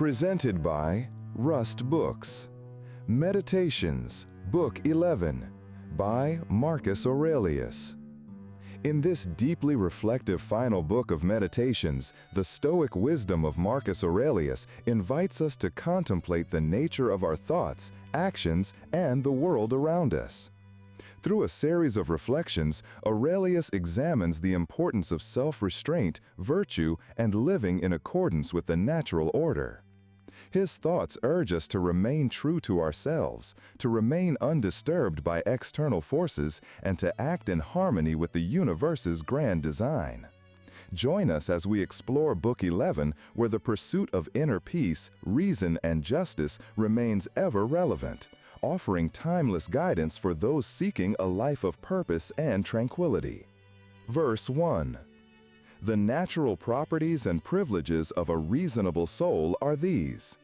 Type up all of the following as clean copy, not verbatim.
Presented by Rust Books. Meditations, Book 11, by Marcus Aurelius. In this deeply reflective final book of Meditations, the Stoic wisdom of Marcus Aurelius invites us to contemplate the nature of our thoughts, actions, and the world around us. Through a series of reflections, Aurelius examines the importance of self-restraint, virtue, and living in accordance with the natural order. His thoughts urge us to remain true to ourselves, to remain undisturbed by external forces, and to act in harmony with the universe's grand design. Join us as we explore Book 11, where the pursuit of inner peace, reason, and justice remains ever relevant, offering timeless guidance for those seeking a life of purpose and tranquility. Verse 1. The natural properties and privileges of a reasonable soul are these: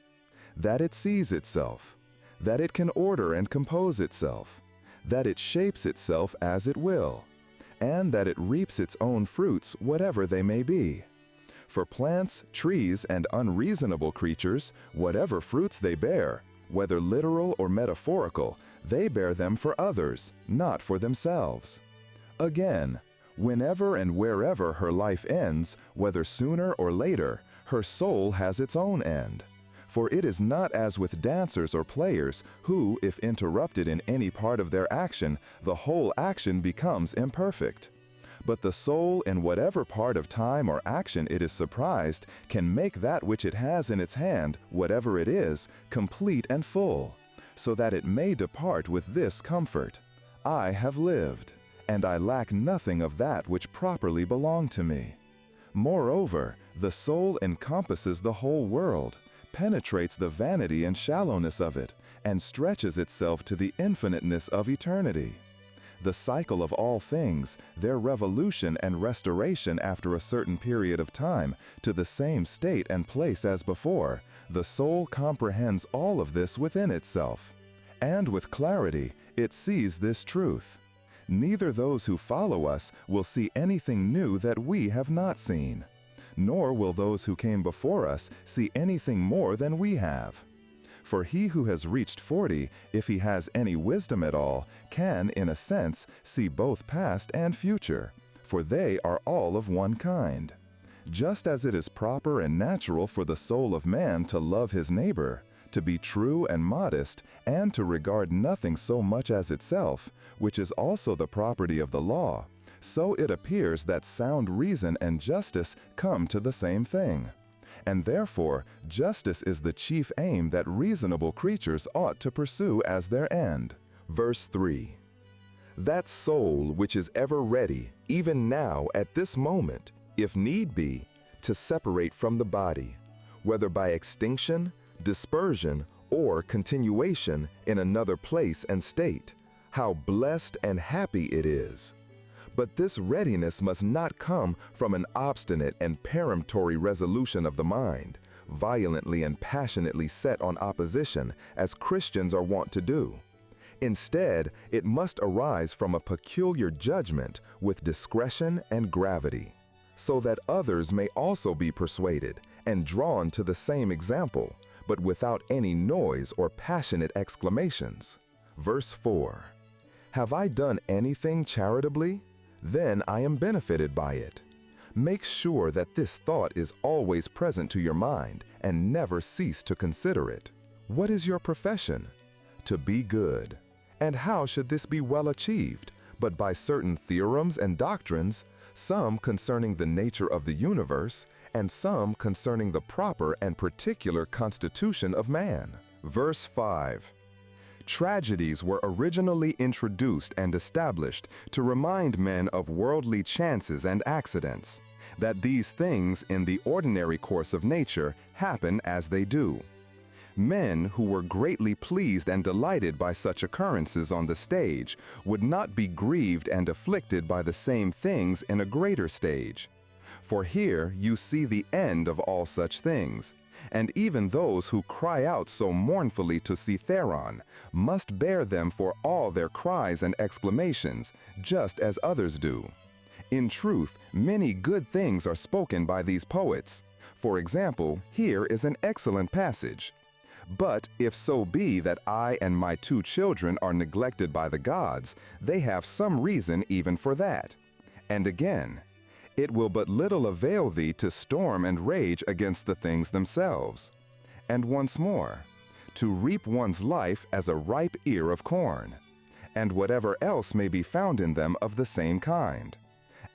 that it sees itself, that it can order and compose itself, that it shapes itself as it will, and that it reaps its own fruits, whatever they may be. For plants, trees, and unreasonable creatures, whatever fruits they bear, whether literal or metaphorical, they bear them for others, not for themselves. Again, whenever and wherever her life ends, whether sooner or later, her soul has its own end. For it is not as with dancers or players, who, if interrupted in any part of their action, the whole action becomes imperfect. But the soul, in whatever part of time or action it is surprised, can make that which it has in its hand, whatever it is, complete and full, so that it may depart with this comfort: I have lived, and I lack nothing of that which properly belonged to me. Moreover, the soul encompasses the whole world, penetrates the vanity and shallowness of it, and stretches itself to the infiniteness of eternity. The cycle of all things, their revolution and restoration after a certain period of time to the same state and place as before, the soul comprehends all of this within itself. And with clarity, it sees this truth: neither those who follow us will see anything new that we have not seen, nor will those who came before us see anything more than we have. For he who has reached 40, if he has any wisdom at all, can, in a sense, see both past and future, for they are all of one kind. Just as it is proper and natural for the soul of man to love his neighbor, to be true and modest, and to regard nothing so much as itself, which is also the property of the law, so it appears that sound reason and justice come to the same thing. And therefore, justice is the chief aim that reasonable creatures ought to pursue as their end. Verse 3. That soul which is ever ready, even now at this moment, if need be, to separate from the body, whether by extinction, dispersion, or continuation in another place and state, how blessed and happy it is! But this readiness must not come from an obstinate and peremptory resolution of the mind, violently and passionately set on opposition, as Christians are wont to do. Instead, it must arise from a peculiar judgment with discretion and gravity, so that others may also be persuaded and drawn to the same example, but without any noise or passionate exclamations. Verse 4. Have I done anything charitably? Then I am benefited by it. Make sure that this thought is always present to your mind and never cease to consider it. What is your profession? To be good. And how should this be well achieved? But by certain theorems and doctrines, some concerning the nature of the universe, and some concerning the proper and particular constitution of man. Verse 5. Tragedies were originally introduced and established to remind men of worldly chances and accidents, that these things in the ordinary course of nature happen as they do. Men who were greatly pleased and delighted by such occurrences on the stage would not be grieved and afflicted by the same things in a greater stage. For here you see the end of all such things, and even those who cry out so mournfully to see Theron must bear them for all their cries and exclamations, just as others do. In truth, many good things are spoken by these poets, For example, here is an excellent passage. But if so be that I and my 2 children are neglected by the gods, they have some reason even for that. And again, it will but little avail thee to storm and rage against the things themselves. And once more, to reap one's life as a ripe ear of corn, and whatever else may be found in them of the same kind.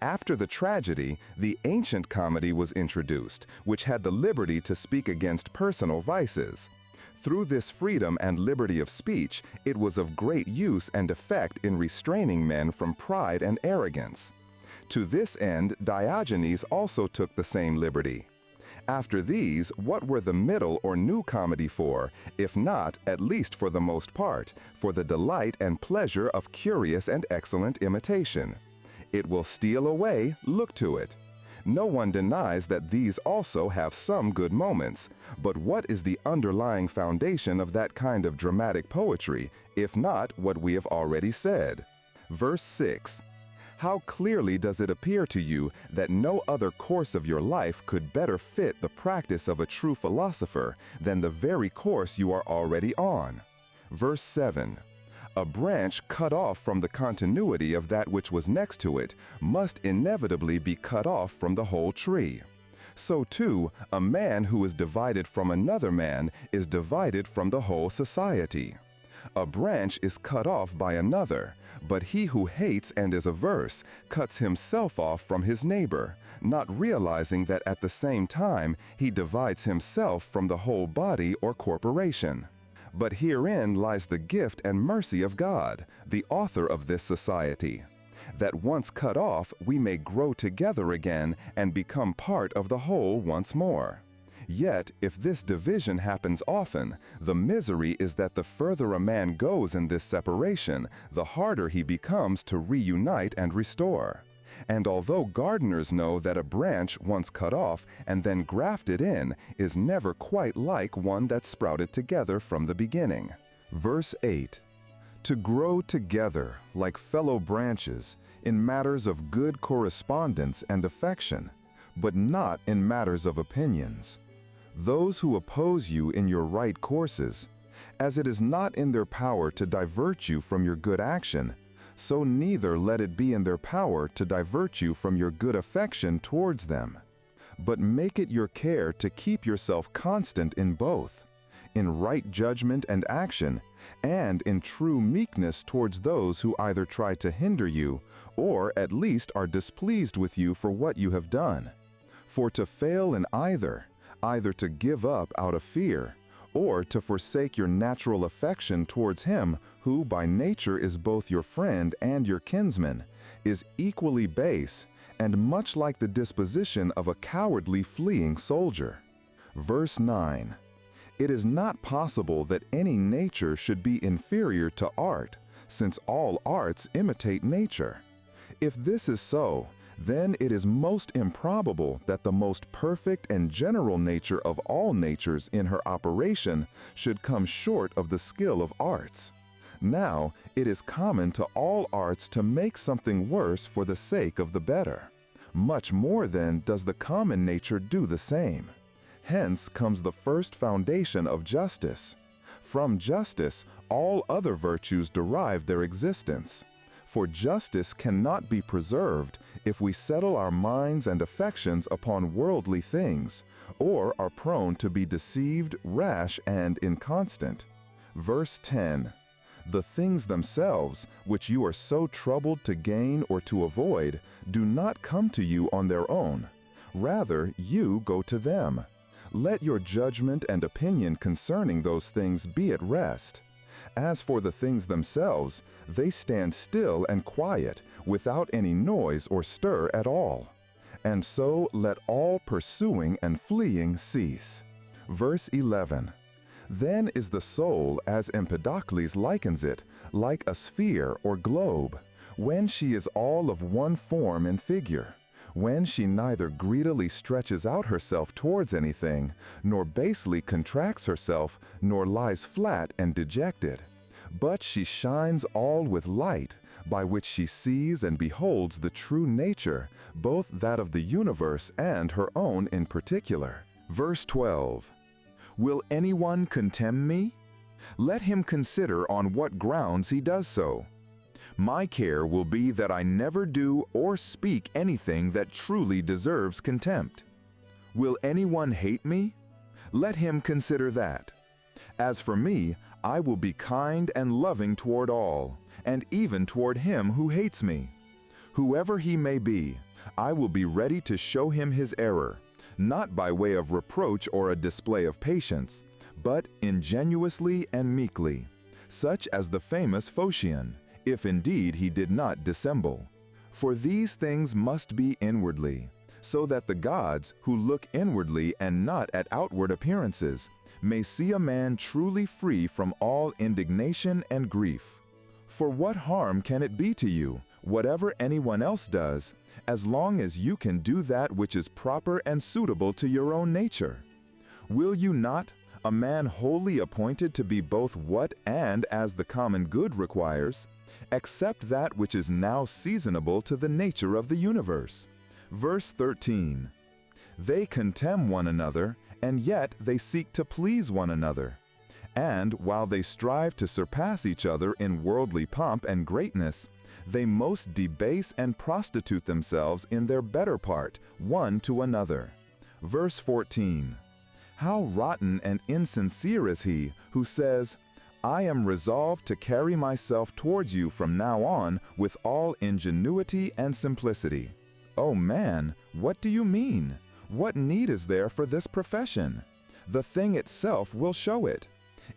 After the tragedy, the ancient comedy was introduced, which had the liberty to speak against personal vices. Through this freedom and liberty of speech, it was of great use and effect in restraining men from pride and arrogance. To this end, Diogenes also took the same liberty. After these, what were the middle or new comedy for, if not, at least for the most part, for the delight and pleasure of curious and excellent imitation? It will steal away, look to it. No one denies that these also have some good moments, but what is the underlying foundation of that kind of dramatic poetry, if not what we have already said? Verse 6. How clearly does it appear to you that no other course of your life could better fit the practice of a true philosopher than the very course you are already on? Verse 7. A branch cut off from the continuity of that which was next to it must inevitably be cut off from the whole tree. So too, a man who is divided from another man is divided from the whole society. A branch is cut off by another, but he who hates and is averse cuts himself off from his neighbor, not realizing that at the same time he divides himself from the whole body or corporation. But herein lies the gift and mercy of God, the author of this society, that once cut off we may grow together again and become part of the whole once more. Yet, if this division happens often, the misery is that the further a man goes in this separation, the harder he becomes to reunite and restore. And although gardeners know that a branch once cut off and then grafted in is never quite like one that sprouted together from the beginning. Verse 8. To grow together like fellow branches in matters of good correspondence and affection, but not in matters of opinions. Those who oppose you in your right courses, as it is not in their power to divert you from your good action, so neither let it be in their power to divert you from your good affection towards them. But make it your care to keep yourself constant in both, in right judgment and action, and in true meekness towards those who either try to hinder you, or at least are displeased with you for what you have done. For to fail in either to give up out of fear, or to forsake your natural affection towards him who by nature is both your friend and your kinsman, is equally base and much like the disposition of a cowardly fleeing soldier. Verse 9. It is not possible that any nature should be inferior to art, since all arts imitate nature. If this is so, then it is most improbable that the most perfect and general nature of all natures in her operation should come short of the skill of arts. Now, it is common to all arts to make something worse for the sake of the better. Much more then does the common nature do the same. Hence comes the first foundation of justice. From justice, all other virtues derive their existence. For justice cannot be preserved if we settle our minds and affections upon worldly things, or are prone to be deceived, rash, and inconstant. Verse 10. The things themselves, which you are so troubled to gain or to avoid, do not come to you on their own. Rather, you go to them. Let your judgment and opinion concerning those things be at rest. As for the things themselves, they stand still and quiet, without any noise or stir at all. And so let all pursuing and fleeing cease. Verse 11. Then is the soul, as Empedocles likens it, like a sphere or globe, when she is all of one form and figure, when she neither greedily stretches out herself towards anything, nor basely contracts herself, nor lies flat and dejected. But she shines all with light, by which she sees and beholds the true nature, both that of the universe and her own in particular. Verse 12. Will anyone contemn me? Let him consider on what grounds he does so. My care will be that I never do or speak anything that truly deserves contempt. Will anyone hate me? Let him consider that. As for me, I will be kind and loving toward all, and even toward him who hates me. Whoever he may be, I will be ready to show him his error, not by way of reproach or a display of patience, but ingenuously and meekly, such as the famous Phocion, if indeed he did not dissemble. For these things must be inwardly, so that the gods, who look inwardly and not at outward appearances, may see a man truly free from all indignation and grief. For what harm can it be to you, whatever anyone else does, as long as you can do that which is proper and suitable to your own nature? Will you not, a man wholly appointed to be both what and as the common good requires, accept that which is now seasonable to the nature of the universe? Verse 13. They contemn one another, and yet they seek to please one another. And while they strive to surpass each other in worldly pomp and greatness, they most debase and prostitute themselves in their better part, one to another. Verse 14. How rotten and insincere is he who says, I am resolved to carry myself towards you from now on with all ingenuity and simplicity. Oh man, what do you mean? What need is there for this profession? The thing itself will show it.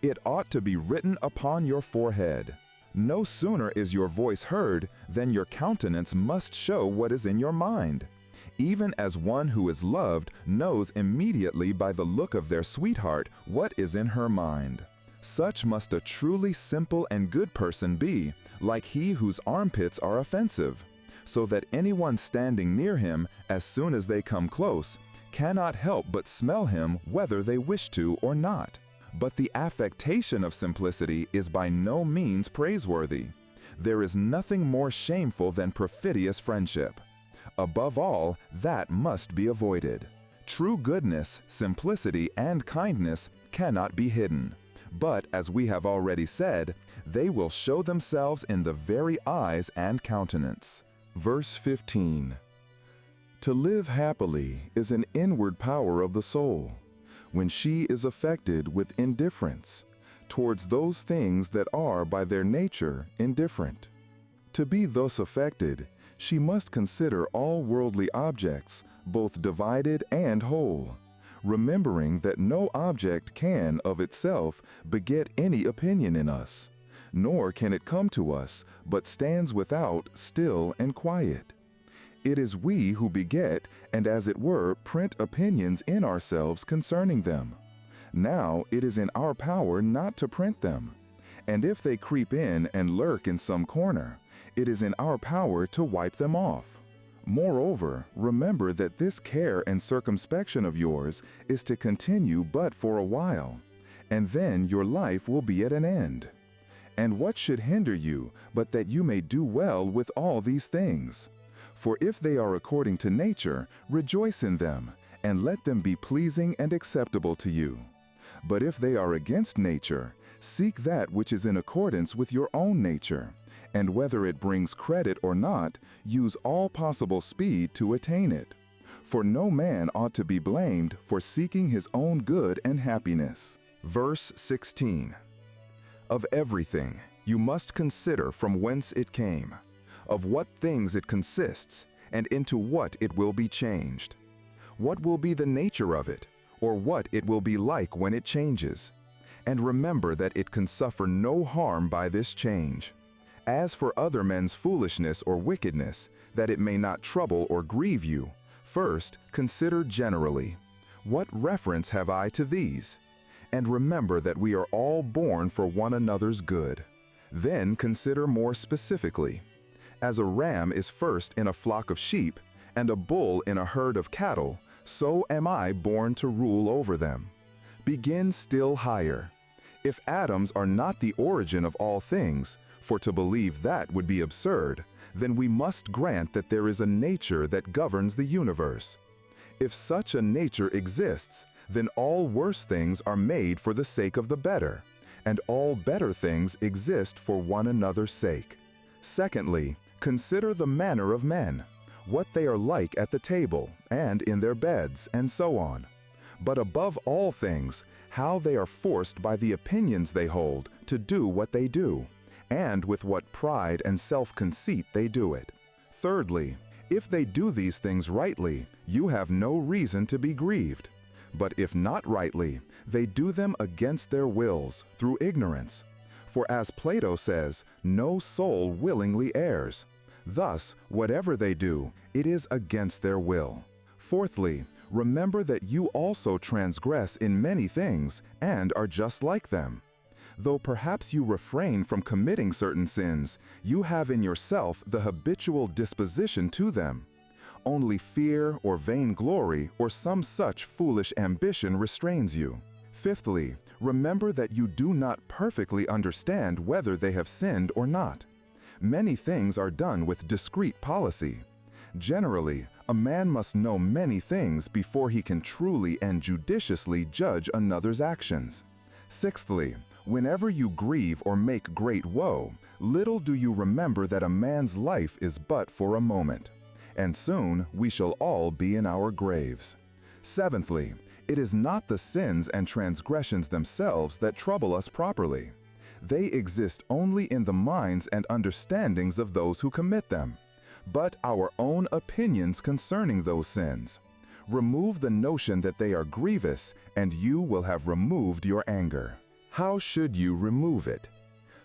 It ought to be written upon your forehead. No sooner is your voice heard than your countenance must show what is in your mind. Even as one who is loved knows immediately by the look of their sweetheart what is in her mind. Such must a truly simple and good person be, like he whose armpits are offensive, so that anyone standing near him, as soon as they come close, cannot help but smell him whether they wish to or not. But the affectation of simplicity is by no means praiseworthy. There is nothing more shameful than perfidious friendship. Above all, that must be avoided. True goodness, simplicity, and kindness cannot be hidden. But, as we have already said, they will show themselves in the very eyes and countenance. Verse 15. To live happily is an inward power of the soul, when she is affected with indifference towards those things that are by their nature indifferent. To be thus affected, she must consider all worldly objects, both divided and whole, remembering that no object can of itself beget any opinion in us, nor can it come to us, but stands without, still and quiet. It is we who beget, and as it were, print opinions in ourselves concerning them. Now it is in our power not to print them, and if they creep in and lurk in some corner, it is in our power to wipe them off. Moreover, remember that this care and circumspection of yours is to continue but for a while, and then your life will be at an end. And what should hinder you but that you may do well with all these things? For if they are according to nature, rejoice in them, and let them be pleasing and acceptable to you. But if they are against nature, seek that which is in accordance with your own nature, and whether it brings credit or not, use all possible speed to attain it. For no man ought to be blamed for seeking his own good and happiness. Verse 16. Of everything you must consider from whence it came, of what things it consists, and into what it will be changed. What will be the nature of it, or what it will be like when it changes? And remember that it can suffer no harm by this change. As for other men's foolishness or wickedness, that it may not trouble or grieve you, first consider generally, what reference have I to these? And remember that we are all born for one another's good. Then consider more specifically. As a ram is first in a flock of sheep, and a bull in a herd of cattle, so am I born to rule over them. Begin still higher. If atoms are not the origin of all things, for to believe that would be absurd, then we must grant that there is a nature that governs the universe. If such a nature exists, then all worse things are made for the sake of the better, and all better things exist for one another's sake. Secondly, consider the manner of men, what they are like at the table, and in their beds, and so on. But above all things, how they are forced by the opinions they hold to do what they do, and with what pride and self-conceit they do it. Thirdly, if they do these things rightly, you have no reason to be grieved. But if not rightly, they do them against their wills, through ignorance. For as Plato says, no soul willingly errs. Thus, whatever they do, it is against their will. Fourthly, remember that you also transgress in many things, and are just like them. Though perhaps you refrain from committing certain sins, you have in yourself the habitual disposition to them. Only fear or vainglory or some such foolish ambition restrains you. Fifthly, remember that you do not perfectly understand whether they have sinned or not. Many things are done with discreet policy. Generally, a man must know many things before he can truly and judiciously judge another's actions. Sixthly, whenever you grieve or make great woe, little do you remember that a man's life is but for a moment, and soon we shall all be in our graves. Seventhly, it is not the sins and transgressions themselves that trouble us properly. They exist only in the minds and understandings of those who commit them, but our own opinions concerning those sins. Remove the notion that they are grievous, and you will have removed your anger. How should you remove it?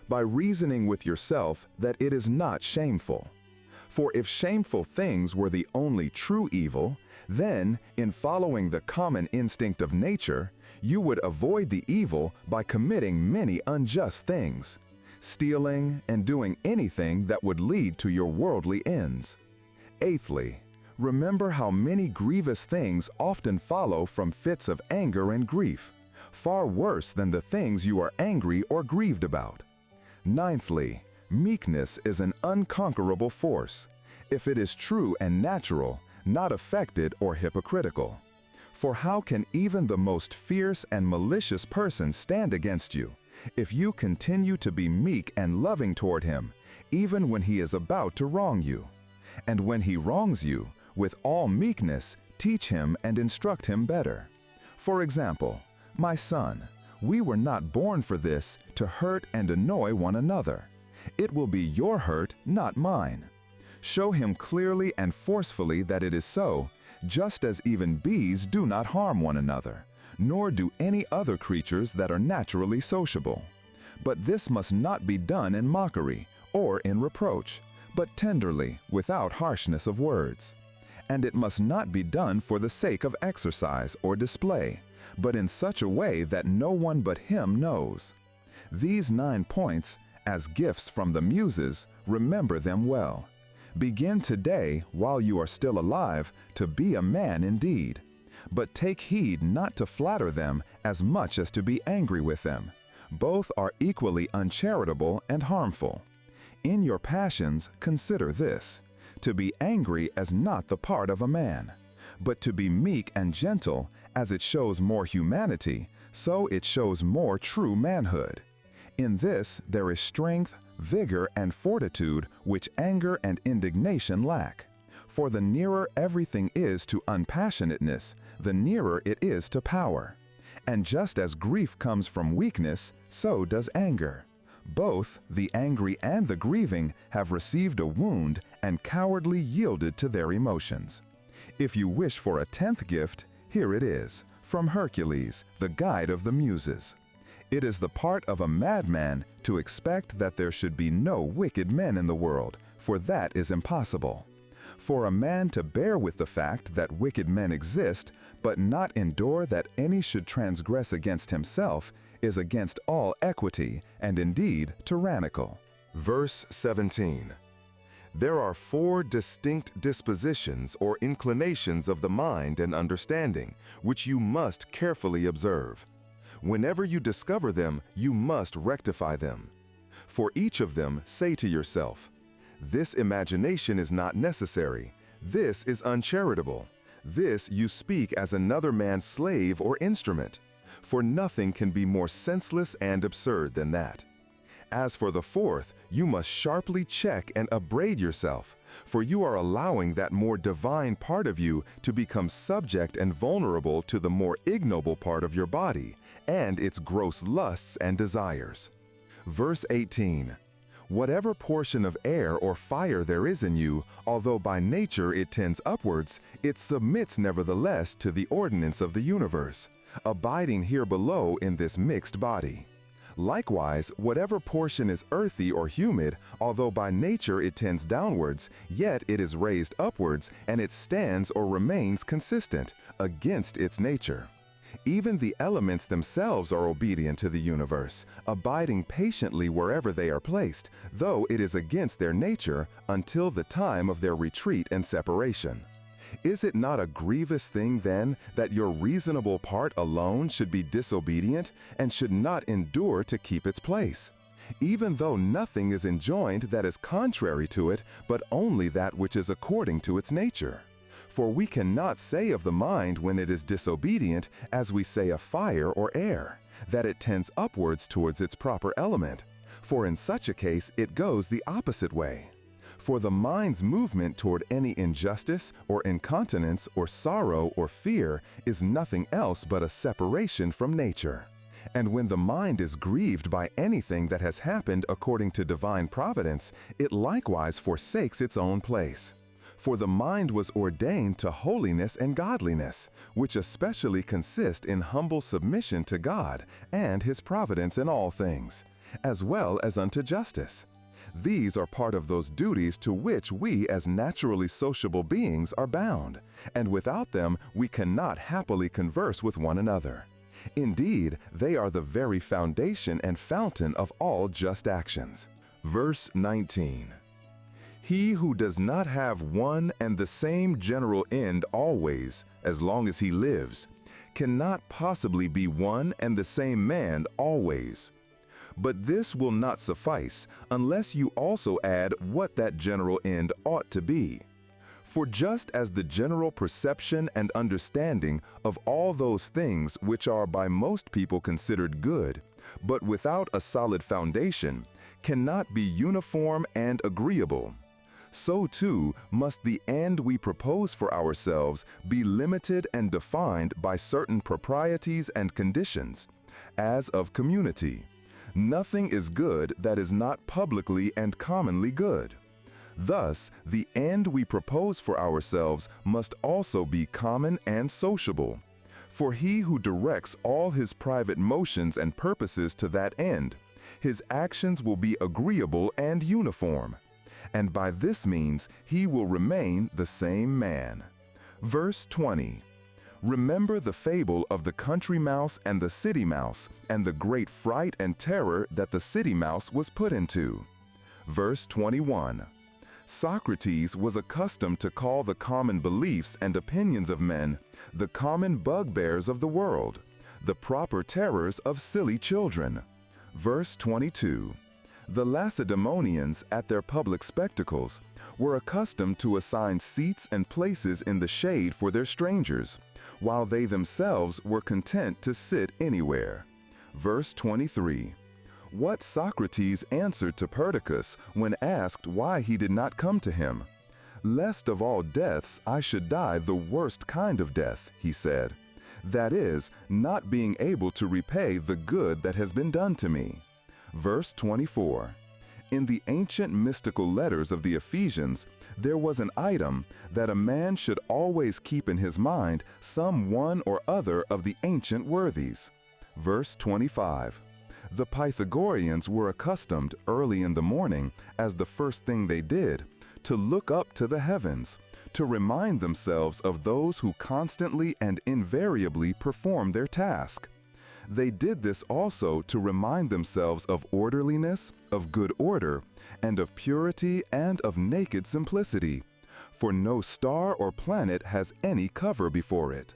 By reasoning with yourself that it is not shameful. For if shameful things were the only true evil, then, in following the common instinct of nature, you would avoid the evil by committing many unjust things, stealing and doing anything that would lead to your worldly ends. Eighthly, remember how many grievous things often follow from fits of anger and grief, far worse than the things you are angry or grieved about. Ninthly, meekness is an unconquerable force, if it is true and natural, not affected or hypocritical. For how can even the most fierce and malicious person stand against you, if you continue to be meek and loving toward him, even when he is about to wrong you? And when he wrongs you, with all meekness, teach him and instruct him better. For example, my son, we were not born for this, to hurt and annoy one another. It will be your hurt, not mine. Show him clearly and forcefully that it is so, just as even bees do not harm one another, nor do any other creatures that are naturally sociable. But this must not be done in mockery or in reproach, but tenderly, without harshness of words. And it must not be done for the sake of exercise or display, but in such a way that no one but him knows. These 9 points, as gifts from the Muses, remember them well. Begin today, while you are still alive, to be a man indeed. But take heed not to flatter them as much as to be angry with them. Both are equally uncharitable and harmful. In your passions, consider this: to be angry as not the part of a man, but to be meek and gentle, as it shows more humanity, so it shows more true manhood. In this there is strength, vigor, and fortitude which anger and indignation lack. For the nearer everything is to unpassionateness, the nearer it is to power. And just as grief comes from weakness, so does anger. Both, the angry and the grieving, have received a wound and cowardly yielded to their emotions. If you wish for a 10th gift, here it is, from Hercules, the guide of the Muses. It is the part of a madman to expect that there should be no wicked men in the world, for that is impossible. For a man to bear with the fact that wicked men exist, but not endure that any should transgress against himself, is against all equity, and indeed tyrannical. Verse 17. There are 4 distinct dispositions or inclinations of the mind and understanding, which you must carefully observe. Whenever you discover them, you must rectify them. For each of them, say to yourself, this imagination is not necessary, this is uncharitable, This you speak as another man's slave or instrument, for nothing can be more senseless and absurd than that. As for the fourth, you must sharply check and upbraid yourself, for you are allowing that more divine part of you to become subject and vulnerable to the more ignoble part of your body and its gross lusts and desires. Verse 18. Whatever portion of air or fire there is in you, although by nature it tends upwards, it submits nevertheless to the ordinance of the universe, abiding here below in this mixed body. Likewise, whatever portion is earthy or humid, although by nature it tends downwards, yet it is raised upwards, and it stands or remains consistent, against its nature. Even the elements themselves are obedient to the universe, abiding patiently wherever they are placed, though it is against their nature, until the time of their retreat and separation. Is it not a grievous thing, then, that your reasonable part alone should be disobedient and should not endure to keep its place? Even though nothing is enjoined that is contrary to it, but only that which is according to its nature. For we cannot say of the mind when it is disobedient, as we say of fire or air, that it tends upwards towards its proper element, for in such a case it goes the opposite way. For the mind's movement toward any injustice or incontinence or sorrow or fear is nothing else but a separation from nature. And when the mind is grieved by anything that has happened according to divine providence, it likewise forsakes its own place. For the mind was ordained to holiness and godliness, which especially consist in humble submission to God and His providence in all things, as well as unto justice. These are part of those duties to which we as naturally sociable beings are bound, and without them we cannot happily converse with one another. Indeed, they are the very foundation and fountain of all just actions. Verse 19. He who does not have one and the same general end always, as long as he lives, cannot possibly be one and the same man always. But this will not suffice unless you also add what that general end ought to be. For just as the general perception and understanding of all those things which are by most people considered good, but without a solid foundation, cannot be uniform and agreeable, so too must the end we propose for ourselves be limited and defined by certain proprieties and conditions, as of community. Nothing is good that is not publicly and commonly good. Thus, the end we propose for ourselves must also be common and sociable. For he who directs all his private motions and purposes to that end, his actions will be agreeable and uniform, and by this means he will remain the same man. Verse 20. Remember the fable of the country mouse and the city mouse, and the great fright and terror that the city mouse was put into. Verse 21. Socrates was accustomed to call the common beliefs and opinions of men the common bugbears of the world, the proper terrors of silly children. Verse 22. The Lacedaemonians, at their public spectacles, were accustomed to assign seats and places in the shade for their strangers, while they themselves were content to sit anywhere. Verse 23. What Socrates answered to Perdiccas when asked why he did not come to him? Lest of all deaths I should die the worst kind of death, he said. That is, not being able to repay the good that has been done to me. Verse 24. In the ancient mystical letters of the Ephesians, there was an item that a man should always keep in his mind some one or other of the ancient worthies. Verse 25. The Pythagoreans were accustomed early in the morning, as the first thing they did, to look up to the heavens, to remind themselves of those who constantly and invariably perform their task. They did this also to remind themselves of orderliness, of good order, and of purity and of naked simplicity, for no star or planet has any cover before it.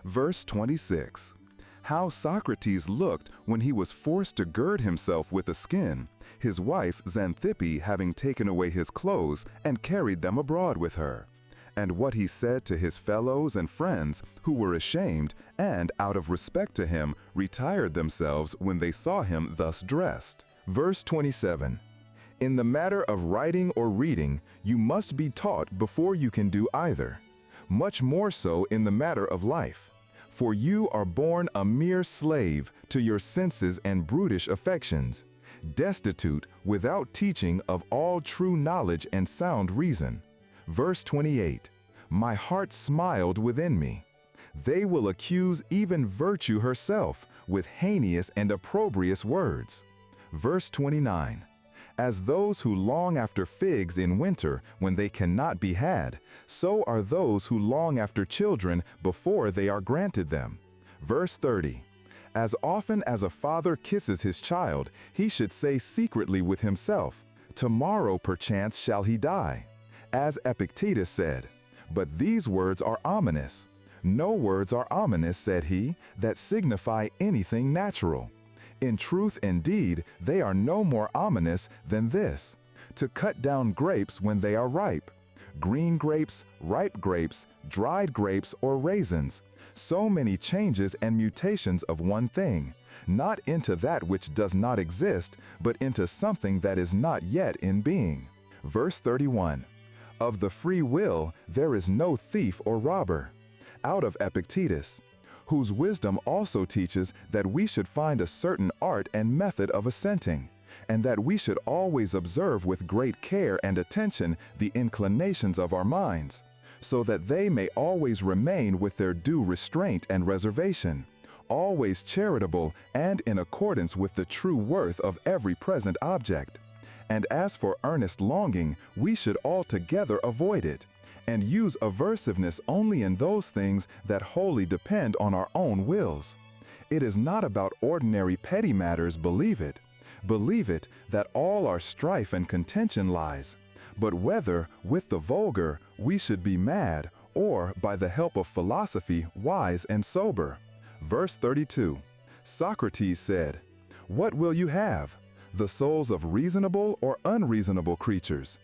Verse 26. How Socrates looked when he was forced to gird himself with a skin, his wife Xanthippe having taken away his clothes and carried them abroad with her. and what he said to his fellows and friends who were ashamed and, out of respect to him, retired themselves when they saw him thus dressed. Verse 27. In the matter of writing or reading, you must be taught before you can do either. Much more so in the matter of life. For you are born a mere slave to your senses and brutish affections, destitute, without teaching of all true knowledge and sound reason. Verse 28. My heart smiled within me. They will accuse even virtue herself with heinous and opprobrious words. Verse 29. As those who long after figs in winter when they cannot be had, so are those who long after children before they are granted them. Verse 30. As often as a father kisses his child, he should say secretly with himself, tomorrow perchance shall he die. As Epictetus said, but these words are ominous. No words are ominous, said he, that signify anything natural. In truth, indeed, they are no more ominous than this: to cut down grapes when they are ripe, green grapes, ripe grapes, dried grapes, or raisins. So many changes and mutations of one thing, not into that which does not exist, but into something that is not yet in being. Verse 31. Of the free will there is no thief or robber. Out of Epictetus, whose wisdom also teaches that we should find a certain art and method of assenting, and that we should always observe with great care and attention the inclinations of our minds, so that they may always remain with their due restraint and reservation, always charitable and in accordance with the true worth of every present object. And as for earnest longing, we should altogether avoid it, and use aversiveness only in those things that wholly depend on our own wills. It is not about ordinary petty matters, believe it. Believe it, that all our strife and contention lies, but whether, with the vulgar, we should be mad, or, by the help of philosophy, wise and sober. Verse 32. Socrates said, what will you have? The souls of reasonable or unreasonable creatures?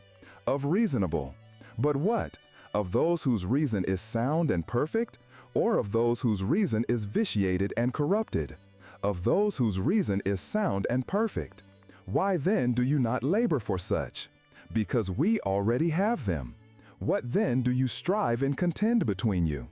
Of reasonable. But what? Of those whose reason is sound and perfect, or of those whose reason is vitiated and corrupted? Of those whose reason is sound and perfect. Why then do you not labor for such? Because we already have them. What then do you strive and contend between you?